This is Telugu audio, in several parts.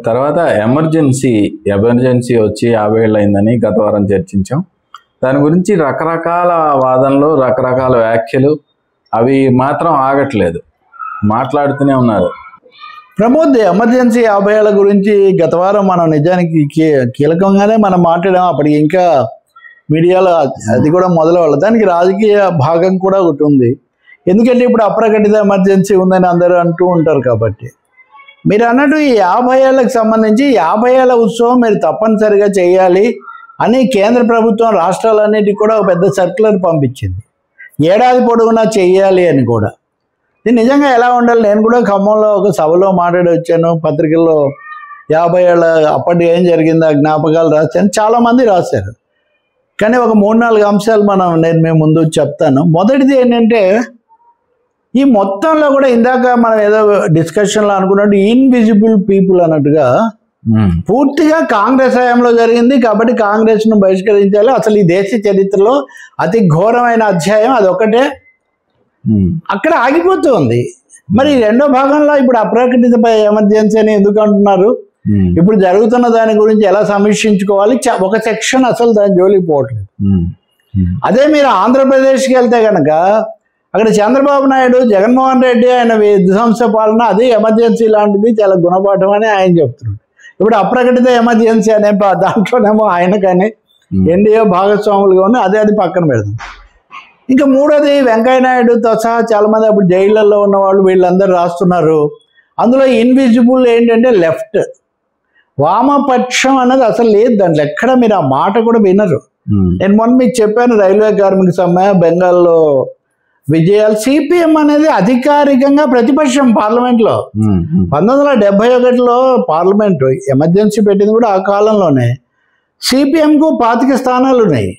తర్వాత ఎమర్జెన్సీ వచ్చి 50 ఏళ్ళు అయిందని గత వారం చర్చించాం. దాని గురించి రకరకాల వాదనలు, రకరకాల వ్యాఖ్యలు, అవి మాత్రం ఆగట్లేదు, మాట్లాడుతూనే ఉన్నారు. ప్రమోద్, ఎమర్జెన్సీ 50 ఏళ్ళ గురించి గత వారం మనం నిజానికి కీలకంగానే మనం మాట్లాడాం. అప్పటికి ఇంకా మీడియాలో అది కూడా మొదలవ్వాలి. దానికి రాజకీయ భాగం కూడా ఒకటి ఉంది. ఎందుకంటే ఇప్పుడు అప్రకటిత ఎమర్జెన్సీ ఉందని అందరూ అంటూ ఉంటారు. కాబట్టి మీరు అన్నట్టు ఈ 50 ఏళ్ళకి సంబంధించి 50 ఏళ్ళ ఉత్సవం మీరు తప్పనిసరిగా చేయాలి అని కేంద్ర ప్రభుత్వం రాష్ట్రాలన్నిటికీ కూడా ఒక పెద్ద సర్క్యులర్ పంపించింది. ఏడాది పొడవునా చెయ్యాలి అని కూడా. ఇది నిజంగా ఎలా ఉండాలి? నేను కూడా ఖమ్మంలో ఒక సభలో మాట్లాడి వచ్చాను. పత్రికల్లో 50 ఏళ్ళ అప్పటి ఏం జరిగిందో జ్ఞాపకాలు రాశాను. చాలామంది రాశారు. కానీ ఒక 3-4 అంశాలు నేను మేము ముందు చెప్తాను. మొదటిది ఏంటంటే, ఈ మొత్తంలో కూడా ఇందాక మనం ఏదో డిస్కషన్లో అనుకున్నట్టు ఇన్విజిబుల్ పీపుల్ అన్నట్టుగా పూర్తిగా కాంగ్రెస్ హయాంలో జరిగింది. కాబట్టి కాంగ్రెస్ను బహిష్కరించాలి. అసలు ఈ దేశ చరిత్రలో అతి ఘోరమైన అధ్యాయం అదొకటే అక్కడ ఆగిపోతుంది. మరి రెండో భాగంలో ఇప్పుడు అప్రకటిత ఎమర్జెన్సీ అని ఎందుకు అంటున్నారు? ఇప్పుడు జరుగుతున్న దాని గురించి ఎలా సమీక్షించుకోవాలి, ఒక సెక్షన్ అసలు దాని జోలికి పోవట్లేదు. అదే మీరు ఆంధ్రప్రదేశ్కి వెళ్తే కనుక అక్కడ చంద్రబాబు నాయుడు, జగన్మోహన్ రెడ్డి ఆయన విధ్వంస పాలన అది ఎమర్జెన్సీ లాంటిది, చాలా గుణపాఠం అని ఆయన చెప్తున్నాడు. ఇప్పుడు అప్రకటిత ఎమర్జెన్సీ అనే దాంట్లోనేమో ఆయన కానీ ఎన్డీఏ భాగస్వాములుగా ఉన్న అది పక్కన పెడదాం. ఇంకా మూడోది వెంకయ్యనాయుడుతో సహా చాలామంది అప్పుడు జైళ్ళల్లో ఉన్నవాళ్ళు వీళ్ళందరూ రాస్తున్నారు. అందులో ఇన్విజిబుల్ ఏంటంటే లెఫ్ట్, వామపక్షం అన్నది అసలు లేదు దాంట్లో. ఎక్కడ మీరు ఆ మాట కూడా వినరు. నేను మొన్న మీకు చెప్పాను, రైల్వే కార్మిక సమ్మె, బెంగాల్లో విజయాలు. సిపిఎం అనేది అధికారికంగా ప్రతిపక్షం పార్లమెంట్లో. 1971లో పార్లమెంటు ఎమర్జెన్సీ పెట్టింది కూడా ఆ కాలంలోనే. సిపిఎంకు 25 స్థానాలు ఉన్నాయి.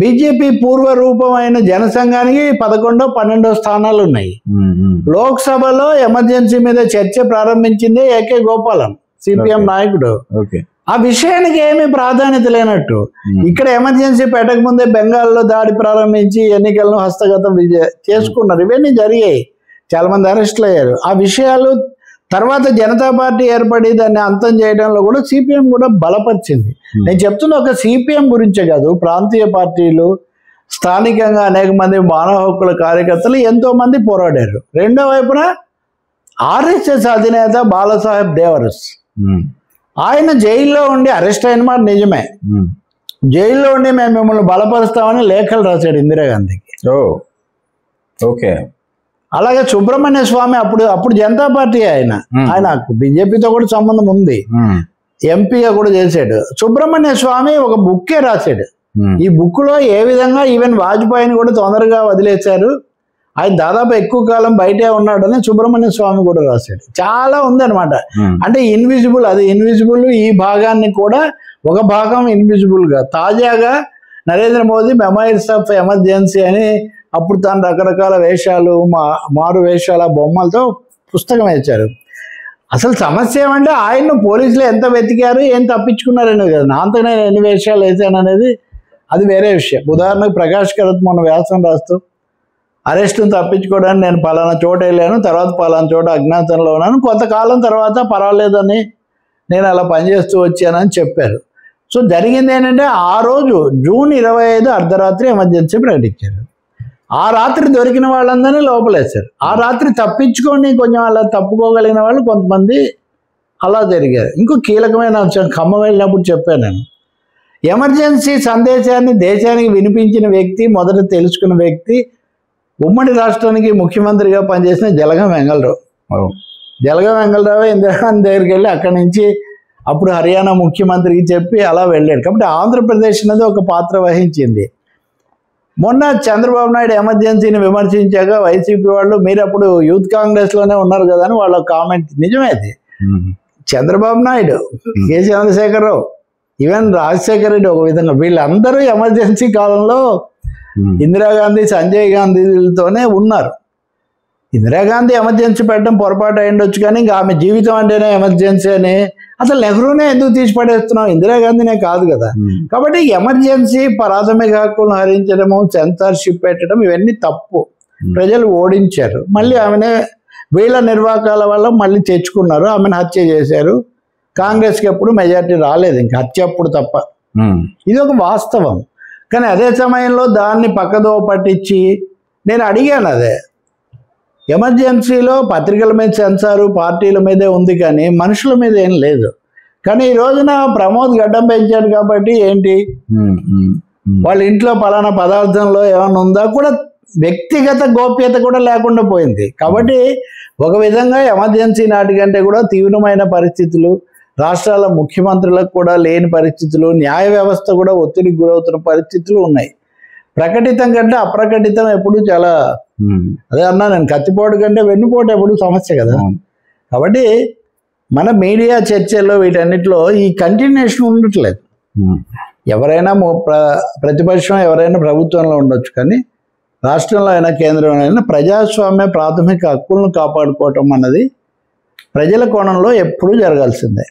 బీజేపీ పూర్వ రూపమైన జనసంఘానికి 11-12 స్థానాలు ఉన్నాయి. లోక్సభలో ఎమర్జెన్సీ మీద చర్చ ప్రారంభించింది ఏకే గోపాలం, సిపిఎం నాయకుడు. ఆ విషయానికి ఏమీ ప్రాధాన్యత లేనట్టు ఇక్కడ ఎమర్జెన్సీ పెట్టకముందే బెంగాల్లో దాడి ప్రారంభించి ఎన్నికలను హస్తగతం చేసుకున్నారు. ఇవన్నీ జరిగాయి, చాలా మంది అరెస్టులు అయ్యారు. ఆ విషయాలు తర్వాత జనతా పార్టీ ఏర్పడి దాన్ని అంతం చేయడంలో కూడా సిపిఎం కూడా బలపరిచింది. నేను చెప్తున్న ఒక సిపిఎం గురించే కాదు, ప్రాంతీయ పార్టీలు, స్థానికంగా అనేక మంది మానవ హక్కుల కార్యకర్తలు ఎంతో మంది పోరాడారు. రెండో వైపున ఆర్ఎస్ఎస్ అధినేత బాలాసాహెబ్ దేవరస్, ఆయన జైల్లో ఉండి అరెస్ట్ అయిన మాట నిజమే. జైల్లో ఉండి మేము మిమ్మల్ని బలపరుస్తామని లేఖలు రాశాడు ఇందిరాగాంధీకి. ఓకే. అలాగే సుబ్రహ్మణ్య స్వామి అప్పుడు జనతా పార్టీ ఆయన బీజేపీతో కూడా సంబంధం ఉంది, ఎంపీగా కూడా చేశాడు. సుబ్రహ్మణ్య స్వామి ఒక బుక్కే రాశాడు. ఈ బుక్ లో ఏ విధంగా ఈవెన్ వాజ్పేయిని కూడా తొందరగా వదిలేశారు, ఆయన దాదాపు ఎక్కువ కాలం బయటే ఉన్నాడని సుబ్రహ్మణ్య స్వామి కూడా రాశాడు. చాలా ఉందన్నమాట. అంటే ఇన్విజిబుల్, అది ఇన్విజిబుల్. ఈ భాగాన్ని కూడా ఒక భాగం ఇన్విజిబుల్ గా తాజాగా Narendra Modi memoirs of emergency అని అప్పుడు తాను రకరకాల వేషాలు, మారు వేషాల బొమ్మలతో పుస్తకం ఇచ్చారు. అసలు సమస్య ఏమంటే ఆయన్ను పోలీసులు ఎంత వెతికారు, ఏం తప్పించుకున్నారనేది కదా. నాతో నేను ఎన్ని వేషాలు వేసాను అనేది అది వేరే విషయం. ఉదాహరణకు ప్రకాష్ కరత్ మొన్న వ్యాసం రాస్తూ అరెస్టును తప్పించుకోవడానికి నేను పలానా చోట వెళ్ళాను, తర్వాత పలానా చోట అజ్ఞాతంలో ఉన్నాను, కొంతకాలం తర్వాత పర్వాలేదని నేను అలా పనిచేస్తూ వచ్చానని చెప్పారు. సో జరిగింది ఏంటంటే ఆ రోజు జూన్ 25 అర్ధరాత్రి ఎమర్జెన్సీ ప్రకటించారు. ఆ రాత్రి దొరికిన వాళ్ళందరినీ లోపలేశారు. ఆ రాత్రి తప్పించుకొని కొంచెం అలా తప్పుకోగలిగిన వాళ్ళు కొంతమంది అలా జరిగారు. ఇంకో కీలకమైన అంశం ఖమ్మం వెళ్ళినప్పుడు చెప్పాను నేను. ఎమర్జెన్సీ సందేశాన్ని దేశానికి వినిపించిన వ్యక్తి, మొదట తెలుసుకున్న వ్యక్తి, ఉమ్మడి రాష్ట్రానికి ముఖ్యమంత్రిగా పనిచేసిన జలగం వెంగళరావు. జలగం వెంగళరావు ఇందిరాగాంధీ దగ్గరికి వెళ్ళి అక్కడి నుంచి అప్పుడు హర్యానా ముఖ్యమంత్రికి చెప్పి అలా వెళ్ళాడు. కాబట్టి ఆంధ్రప్రదేశ్ అనేది ఒక పాత్ర వహించింది. మొన్న చంద్రబాబు నాయుడు ఎమర్జెన్సీని విమర్శించాక వైసీపీ వాళ్ళు, మీరు అప్పుడు యూత్ కాంగ్రెస్లోనే ఉన్నారు కదా అని వాళ్ళ కామెంట్. నిజమే అది. చంద్రబాబు నాయుడు, కె చంద్రశేఖరరావు, ఈవెన్ రాజశేఖర రెడ్డి ఒక విధంగా వీళ్ళందరూ ఎమర్జెన్సీ కాలంలో ఇందిరాగాంధీ, సంజయ్ గాంధీలతోనే ఉన్నారు. ఇందిరాగాంధీ ఎమర్జెన్సీ పెట్టడం పొరపాటు అయ్యుండొచ్చు, కానీ ఇంకా ఆమె జీవితం అంటేనే ఎమర్జెన్సీ అని అసలు నెహ్రూనే ఎందుకు తీసి పడేస్తున్నాం, ఇందిరాగాంధీనే కాదు కదా. కాబట్టి ఎమర్జెన్సీ, ప్రాథమిక హక్కులను హరించడము, సెన్సార్షిప్ పెట్టడం ఇవన్నీ తప్పు. ప్రజలు ఓడించారు. మళ్ళీ ఆమెనే వీళ్ళ నిర్వాకాల వల్ల మళ్ళీ తెచ్చుకున్నారు, ఆమెను హత్య చేశారు. కాంగ్రెస్కి ఎప్పుడు మెజారిటీ రాలేదు, ఇంకా హత్య అప్పుడు తప్ప. ఇది ఒక వాస్తవం. కానీ అదే సమయంలో దాన్ని పక్కదో పట్టించి నేను అడిగాను, అదే ఎమర్జెన్సీలో పత్రికల మీద సెన్సారు పార్టీల మీదే ఉంది కానీ మనుషుల మీద ఏం లేదు. కానీ ఈ రోజున ప్రమోద్ గడ్డం పెంచాడు కాబట్టి ఏంటి, వాళ్ళ ఇంట్లో పలానా పదార్థంలో ఏమైనా ఉందా కూడా వ్యక్తిగత గోప్యత కూడా లేకుండా పోయింది. కాబట్టి ఒక విధంగా ఎమర్జెన్సీ నాటికంటే కూడా తీవ్రమైన పరిస్థితులు, రాష్ట్రాల ముఖ్యమంత్రులకు కూడా లేని పరిస్థితులు, న్యాయ వ్యవస్థ కూడా ఒత్తిడికి గురవుతున్న పరిస్థితులు ఉన్నాయి. ప్రకటితం కంటే అప్రకటితం ఎప్పుడు చాలా, అదే అన్నా నేను, కత్తిపోటు కంటే వెన్నుపోటు ఎప్పుడు సమస్య కదా. కాబట్టి మన మీడియా చర్చల్లో వీటన్నిటిలో ఈ కంటిన్యూషన్ ఉండట్లేదు. ఎవరైనా ప్రతిపక్షం ఎవరైనా ప్రభుత్వంలో ఉండొచ్చు, కానీ రాష్ట్రంలో అయినా కేంద్రంలో అయినా ప్రజాస్వామ్య ప్రాథమిక హక్కులను కాపాడుకోవటం అన్నది ప్రజల కోణంలో ఎప్పుడూ జరగాల్సిందే.